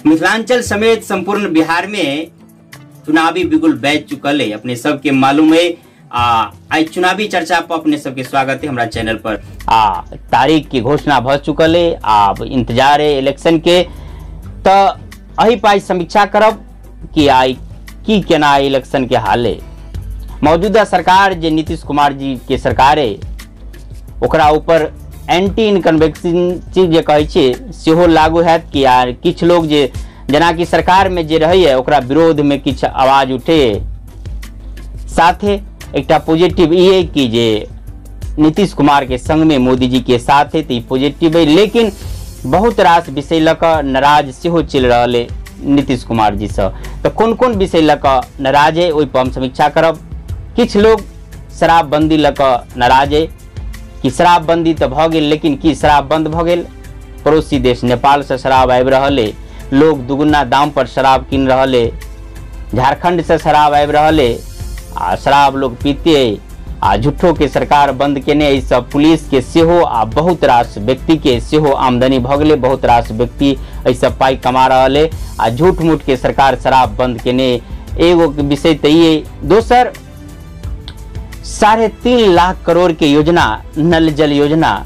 मिथिलांचल समेत संपूर्ण बिहार में चुनावी बिगुल बैठ चुकल है। अपने सबके मालूम है आज चुनावी चर्चा पर अपने सबके स्वागत है हमारा चैनल पर। तारीख की घोषणा भ चुकल है, अब इंतजार है इलेक्शन के। तो अही पर समीक्षा करब कि आई की केना इलेक्शन के हाल है। मौजूदा सरकार जे नीतीश कुमार जी के सरकार है ओकरा ऊपर एंटी इनकम्बेंसी जे कहै छै सेहो लागू हैत कि यार किछ लोग जे जेना कि सरकार में जे रहै है ओकरा विरोध में किछ आवाज उठे। साथे एकटा पॉजिटिव ये कि जे नीतीश कुमार के संग में मोदी जी के साथ है तो पॉजिटिव है, लेकिन बहुत रास विषय लक नाराज सेहो चल रहा है नीतीश कुमार जी से। तो कौन कौन विषय लक नाराज है ओहि पर हम समीक्षा करब। किछ लोग शराबबंदी लक नाराज है कि शराबबंदी तो भ गेल, लेकिन की शराब बंद भ गेल? पड़ोसी देश नेपाल से शराब आबि रहल है, लोग दुगुना दाम पर शराब कीन रहल है। झारखंड से शराब आबि रहल है आ शराब लोग पीते आ झूठो के सरकार बंद केने। इस पुलिस के सेहो आ बहुत रास व्यक्ति के सेहो आमदनी भ गेले, बहुत रास व्यक्ति ऐसा पाई कमा रहल है आ झूठ मूठ के सरकार शराब बंद केने। एगो विषय तो ये। दोसर 3.5 लाख करोड़ के योजना नल जल योजना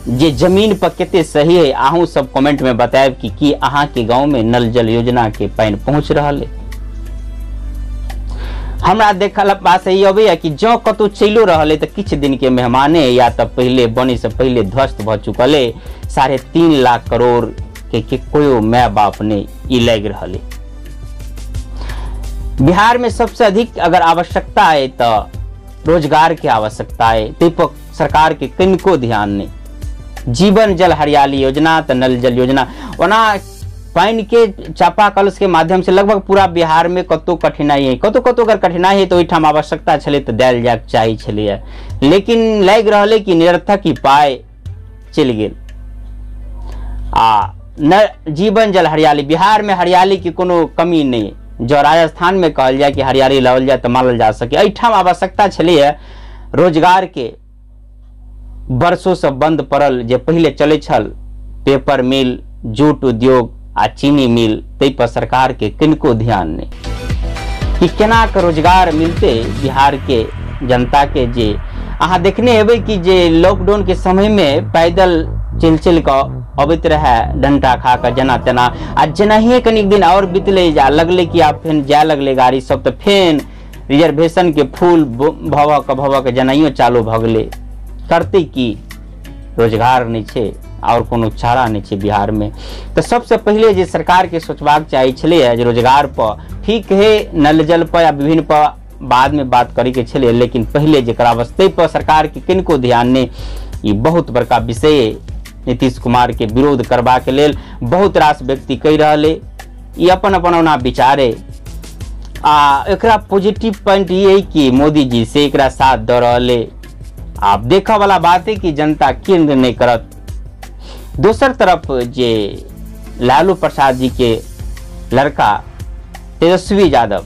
जे जमीन पर केते सही है, आहू सब कमेंट में बताएब कि अहाँ के गांव में नल जल योजना के पानी पहुंच रहा है। हमरा देखल बात यही अबे कि जो कतौ चलो रहा है तो किछ दिन के मेहमाने या तो पहले बने से पहले ध्वस्त भ चुकल है। 3.5 लाख करोड़ के कोई माय बाप ने ई लग रहा है। बिहार में सबसे अधिक अगर आवश्यकता है तो रोजगार की आवश्यकता है, ते पर सरकार के किनको ध्यान नहीं। जीवन जल हरियाली योजना तो नल जल योजना ओना पानी के चापाकल के माध्यम से लगभग पूरा बिहार में कतो कठिनाई है। कतो अगर कठिनाई है तो ओहिठाम आवश्यकता छले तो देल जाए चाही छले, लेकिन लग रहा है कि निरर्थक ही पाए चल गेल। जीवन जल हरियाली बिहार में हरियाली की कोनो कमी नहीं है। जो राजस्थान में कहल जाए कि हरियाली लावल जाए तो मानल जा सके, एहिठाम आवश्यकता छलै रोजगार के। वर्षों से बंद पड़ल जे पहले चले छल पेपर मिल, जूट उद्योग आ चीनी मिल, तै पर सरकार के किनको ध्यान नहीं कि केना के रोजगार मिलते बिहार के जनता के। जे अहाँ देखने हेबै कि जे लॉकडाउन के समय में पैदल चल कर अबैत रहे डंटा खा कर जना तेना, आ जेनाहिए कनिक दिन और बीतले जा लगले कि आप फेन जाए लगले गाड़ी सब, तो फेन रिजर्वेशन के फूल भव के जेनाइयो चालू भ गेले। करते कि रोजगार नहीं छे और कोनो चारा नहीं छे बिहार में। तो सबसे पहले जे सरकार के सोचबाक चाहिए छले जे रोजगार पर, ठीक है नल जल पर या विभिन्न पर बाद में बात करे के छले, लेकिन पहले जेकरा वस्ते पर सरकार के किनको ध्यान नहीं। ये बहुत बड़का विषय नीतीश कुमार के विरोध करबा के लेल बहुत रास व्यक्ति कह रहे, ये अपन ओना विचारे। एकरा पॉजिटिव पॉइंट ये है कि मोदी जी से एकरा साथ द रहे। आप देखा वाला बात है कि जनता के निर्णय करत। दोसर तरफ जे लालू प्रसाद जी के लड़का तेजस्वी यादव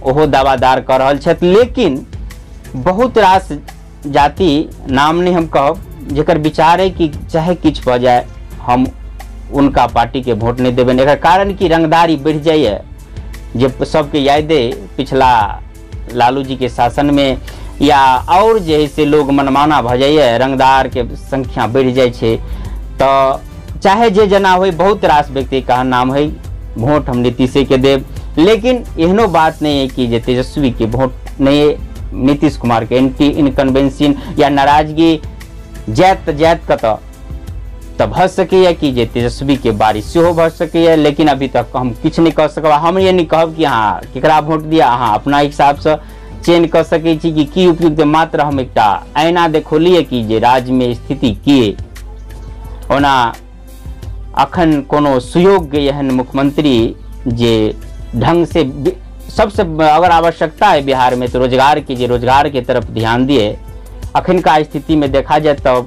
ओहो दावादार कर रहल छथि, लेकिन बहुत रास जाति नाम नहीं हम कहब जेकर विचार है कि चाहे किछ भ जाए हम उनका पार्टी के वोट नहीं देबे। एकर कारण की रंगदारी बढ़ जाए। जे सबके याद है पिछला लालू जी के शासन में या और जे है से लोग मनमाना भ जाए, रंगदार के संख्या बढ़ जाए छे। तो चाहे जे जना हो बहुत रास व्यक्ति का नाम है वोट हम नीतीश के देव, लेकिन एहनो बात नहीं है कि जे तेजस्वी के वोट नहीं नीतीश कुमार के एंटी इनकम्बेंसी या नाराजगी जात कत तब भ सके कि जे तेजस्वी के बारी सेहो भ सके। लेकिन अभी तक हम किछ नहीं कह सकब। हम ये नहीं कहब कि हाँ केकरा वोट दिया, अहाँ अपना हिसाब से चयन कर सके छी कि उपयुक्त। मात्र हम एक आईना देखोलिए कि जे राज्य में स्थिति की ओना अखन कोनो सुयोग्य एहन मुख्यमंत्री जे ढंग से सबसे अगर आवश्यकता है बिहार में तो रोजगार की, जे रोजगार के तरफ ध्यान दिए। अखन का स्थिति में देखा जाए तो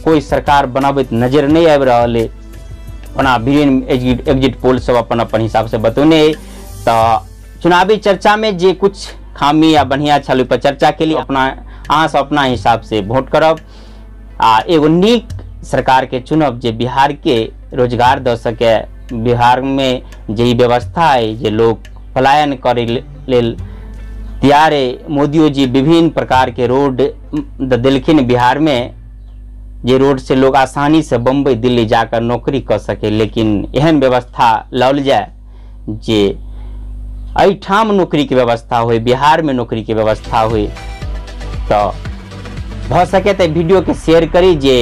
कोई सरकार बनाबत नजर नहीं आबि रहल है। ओना विभिन्न एग्जिट पोल सब अपन हिसाब से बतौने। तो चुनावी चर्चा में जे कुछ खामी या बढ़िया छल पर चर्चा के लिए अपना अहाँ से अपना हिसाब से वोट करब आ एगो नीक सरकार के चुनब जे बिहार के रोजगार द सके, बिहार में जे व्यवस्था है जे लोग पलायन करे लेल तैयार है। मोदियो जी विभिन्न प्रकार के रोड दिलखिन बिहार में, जे रोड से लोग आसानी से बम्बई दिल्ली जाकर नौकरी कर सके, लेकिन एहन व्यवस्था लाओल जाए जे एठाम नौकरी के व्यवस्था हो, बिहार में नौकरी के व्यवस्था हो। तो भ सके तो वीडियो के शेयर करी जे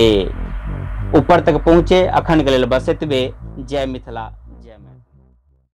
ऊपर तक पहुँचे। अखन के लेल बस एतबे। जय मिथिला।